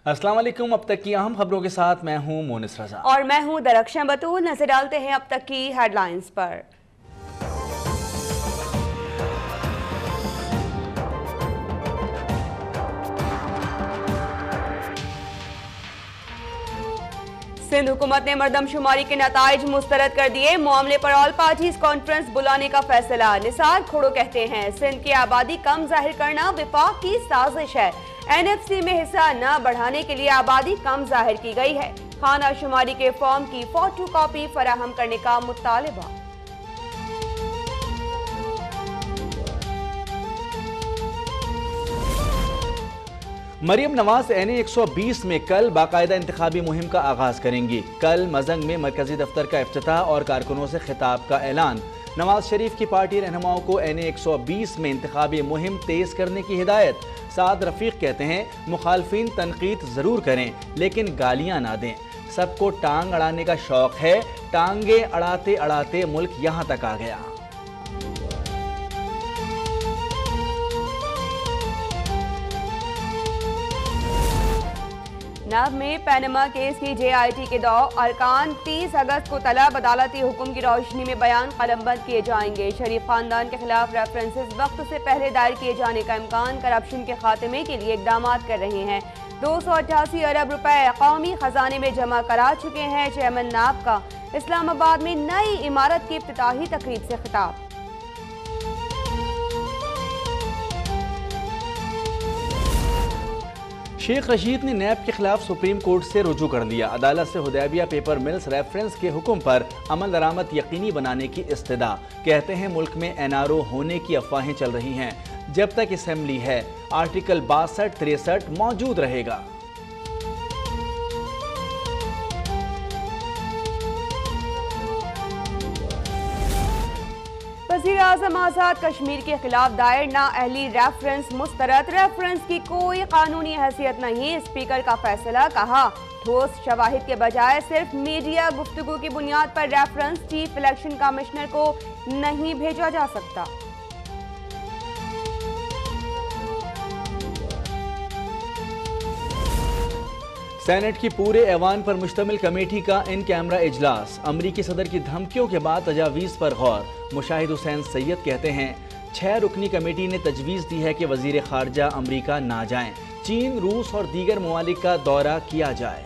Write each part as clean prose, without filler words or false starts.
अस्सलाम वालेकुम। अब तक की अहम खबरों के साथ मैं हूं मोनिस रजा और मैं हूं दरख्शां बतूल। नजर डालते हैं अब तक की हेडलाइंस पर। सिंध हुकूमत ने मरदमशुमारी के नताइज मुस्तरद कर दिए। मामले पर ऑल पार्टीज कॉन्फ्रेंस बुलाने का फैसला। निसार खोड़ो कहते हैं सिंध की आबादी कम जाहिर करना विफाक की साजिश है। NFC में हिस्सा न बढ़ाने के लिए आबादी कम जाहिर की गई है। खाना शुमारी के फॉर्म की फोटो कॉपी फराहम करने का मुतालबा। मरियम नवाज NA 120 में कल बाकायदा इंतखाबी मुहिम का आगाज करेंगी। कल मजंग में मरकजी दफ्तर का इफ्तिताह और कारकुनों से खिताब का ऐलान। नवाज शरीफ की पार्टी रहनुमाओं को NA 120 में इंतखाबी मुहिम तेज करने की हिदायत। साद रफीक कहते हैं मुखालफिन तनकीद जरूर करें लेकिन गालियां ना दें। सबको टांग अड़ाने का शौक है, टांगे अड़ाते अड़ाते मुल्क यहां तक आ गया। नब में पैनमा केस की JIT के दो अरकान 30 अगस्त को तलब अदालती हुक्म की रोशनी में बयान कलमबंद किए जाएंगे। शरीफ खानदान के खिलाफ रेफरेंसेस वक्त से पहले दायर किए जाने का इम्कान। करप्शन के खात्मे के लिए इकदाम कर रहे हैं। 288 अरब रुपए कौमी खजाने में जमा करा चुके हैं। चेयरमैन नाब का इस्लामाबाद में नई इमारत की इफ्तिताही तकरीब से खिताब। शेख रशीद ने नैब के खिलाफ सुप्रीम कोर्ट से रुजू कर लिया। अदालत से हुदैबिया पेपर मिल्स रेफरेंस के हुक्म पर अमल दरामद यकीनी बनाने की इस्तदा। कहते हैं मुल्क में NRO होने की अफवाहें चल रही हैं। जब तक असेंबली है आर्टिकल 62-63 मौजूद रहेगा। वज़ीर आज़म आज़ाद कश्मीर के खिलाफ दायर नाअहली रेफरेंस मुस्तरद। रेफरेंस की कोई कानूनी हैसियत नहीं। स्पीकर का फैसला। कहा ठोस शवाहिद के बजाय सिर्फ मीडिया गुफ्तगू की बुनियाद पर रेफरेंस चीफ इलेक्शन कमिश्नर को नहीं भेजा जा सकता। सेनेट की पूरे ऐवान पर मुश्तमिल कमेटी का इन कैमरा इजलास। अमरीकी सदर की धमकियों के बाद तजावीज़ पर गौर। मुशाहिद हुसैन सैयद कहते हैं 6 रुकनी कमेटी ने तजवीज़ दी है कि वज़ीर ख़ारजा अमरीका ना जाएं। चीन, रूस और दीगर ममालिक का दौरा किया जाए।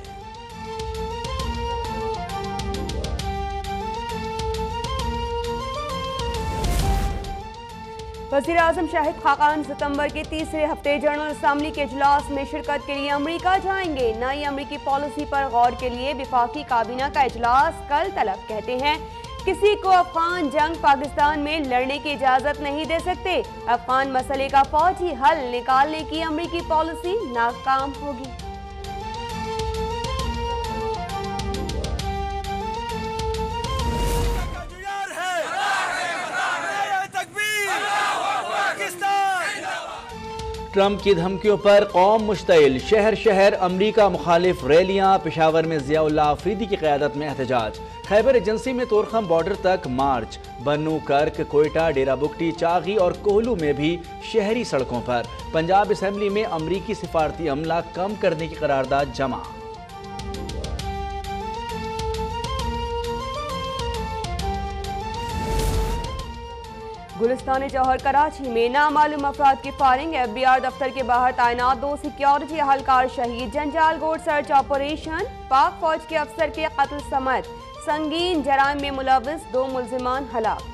वज़ीर आज़म शाहिद खाकान सितंबर के तीसरे हफ्ते जनरल असम्बली के इजलास में शिरकत के लिए अमरीका जाएंगे। नई अमरीकी पॉलिसी पर गौर के लिए विफाकी काबीना का इजलास कल तलब। कहते हैं किसी को अफगान जंग पाकिस्तान में लड़ने की इजाजत नहीं दे सकते। अफगान मसले का फौजी हल निकालने की अमरीकी पॉलिसी नाकाम होगी। ट्रंप की धमकियों पर कौम मुश्तइल। शहर शहर अमरीका मुखालिफ रैलियां। पेशावर में ज़ियाउल्लाह अफरीदी की क़यादत में एहतजाज। खैबर एजेंसी में तोरखम बॉर्डर तक मार्च। बन्नू, कर्क, कोयटा, डेरा बुगटी, चागी और कोहलू में भी शहरी सड़कों पर। पंजाब असेंबली में अमरीकी सिफारती अमला कम करने की करारदाद जमा। गुलिस्तान जौहर कराची में नामालूम अफराद की फायरिंग। FBR दफ्तर के बाहर तैनात 2 सिक्योरिटी अहलकार शहीद। जंजाल गोड सर्च ऑपरेशन। पाक फौज के अफसर के कत्ल समेत संगीन जराइम में मुलविस 2 मुल्जिमान हलाक।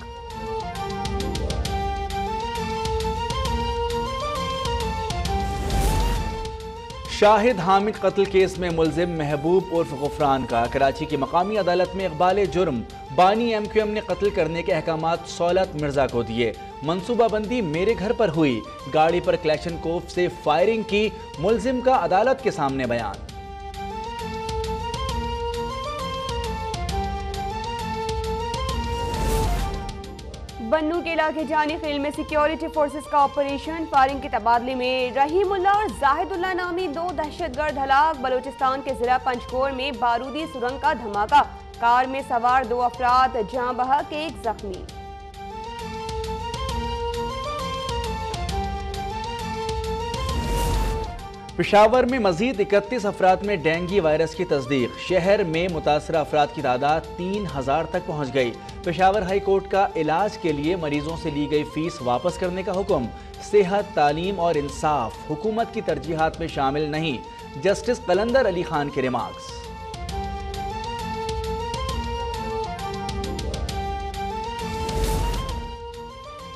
शाहिद हामिद कत्ल केस में मुल्जिम महबूब उर्फ गुफरान का कराची की मकामी अदालत में इकबाल जुर्म। बानी MQM ने कत्ल करने के अहकामात सौलत मिर्जा को दिए। मनसूबाबंदी मेरे घर पर हुई। गाड़ी पर क्लैशनकोफ से फायरिंग की। मुल्जिम का अदालत के सामने बयान। बन्नू के इलाके जानी खेल में सिक्योरिटी फोर्सेस का ऑपरेशन। फायरिंग के तबादले में रहीमुल्लाह और जाहिदुल्लाह नामी 2 दहशतगर्द हलाक। बलूचिस्तान के जिला पंचकोर में बारूदी सुरंग का धमाका। कार में सवार 2 अफराद जाँ बहक, 1 जख्मी। पेशावर में मजीद 31 अफराद में डेंगू वायरस की तस्दीक। शहर में मुतासर अफराद की तादाद 3000 तक पहुँच गई। पेशावर हाई कोर्ट का इलाज के लिए मरीजों से ली गई फीस वापस करने का हुक्म। सेहत, तालीम और इंसाफ हुकूमत की तरजीहात में शामिल नहीं। जस्टिस कलंदर अली खान के रिमार्क्स।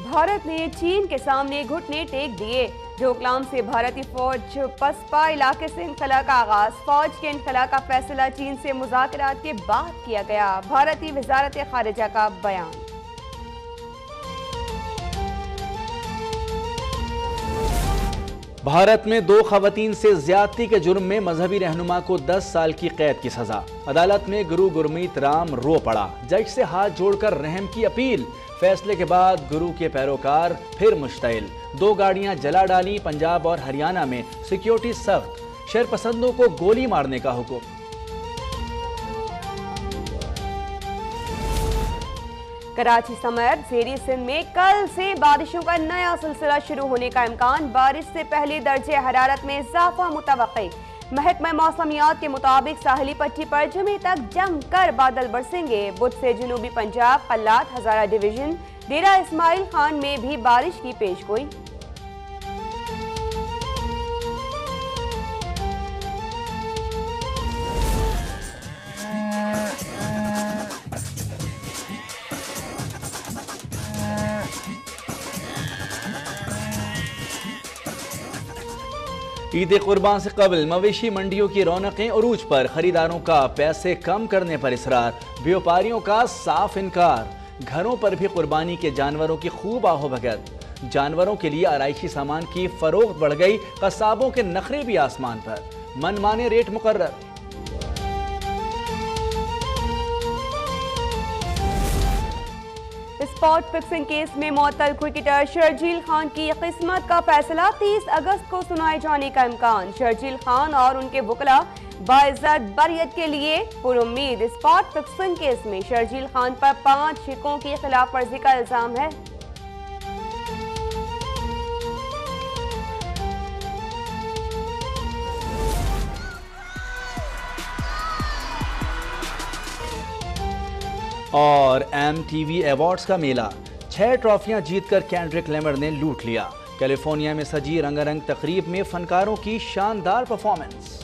भारत ने चीन के सामने घुटने टेक दिए। डोकलाम से भारतीय फौज पसपा इलाके से इनखला का आगाज। फौज के इनखला का फैसला चीन से मुज़ाकरात के बाद किया गया। भारतीय वज़ारत खारिजा का बयान। भारत में 2 खवातीन से ज्यादती के जुर्म में मजहबी रहनुमा को 10 साल की कैद की सजा। अदालत में गुरु गुरमीत राम रो पड़ा। जज से हाथ जोड़कर रहम की अपील। फैसले के बाद गुरु के पैरोकार फिर मुश्तइल। 2 गाड़ियां जला डाली। पंजाब और हरियाणा में सिक्योरिटी सख्त। शरपसंदों को गोली मारने का हुक्म। कराची समेत ज़ेरी सिंध में कल से बारिशों का नया सिलसिला शुरू होने का इम्कान। बारिश से पहले दर्जे हरारत में इजाफा मुतवक्की। महकमा मौसमियात के मुताबिक साहली पट्टी पर जुमे तक जमकर बादल बरसेंगे। बुध से जनूबी पंजाब, कल्लात, हजारा डिवीजन, डेरा इस्माइल खान में भी बारिश की पेशगोई। ईद कुर्बान से कबल मवेशी मंडियों की रौनकें उरूज पर। खरीदारों का पैसे कम करने पर इसरार। व्यापारियों का साफ इनकार। घरों पर भी कुर्बानी के जानवरों की खूब ahoभगत। जानवरों के लिए आराइशी सामान की फरोख्त बढ़ गई। कसाबों के नखरे भी आसमान पर। मनमाने रेट मुकर्रर। स्पॉट फिक्सिंग केस में मुअत्तल क्रिकेटर शर्जील खान की किस्मत का फैसला 30 अगस्त को सुनाए जाने का इम्कान। शर्जील खान और उनके वकला बाइज्जत बरियत के लिए पुरुम्मीद। स्पॉट फिक्सिंग केस में शर्जील खान पर 5 शिकों की खिलाफ वर्जी का इल्जाम है। और MTV अवार्ड्स का मेला। 6 ट्रॉफियां जीतकर केंड्रिक लैमर ने लूट लिया। कैलिफोर्निया में सजी रंगारंग तकरीब में फनकारों की शानदार परफॉर्मेंस।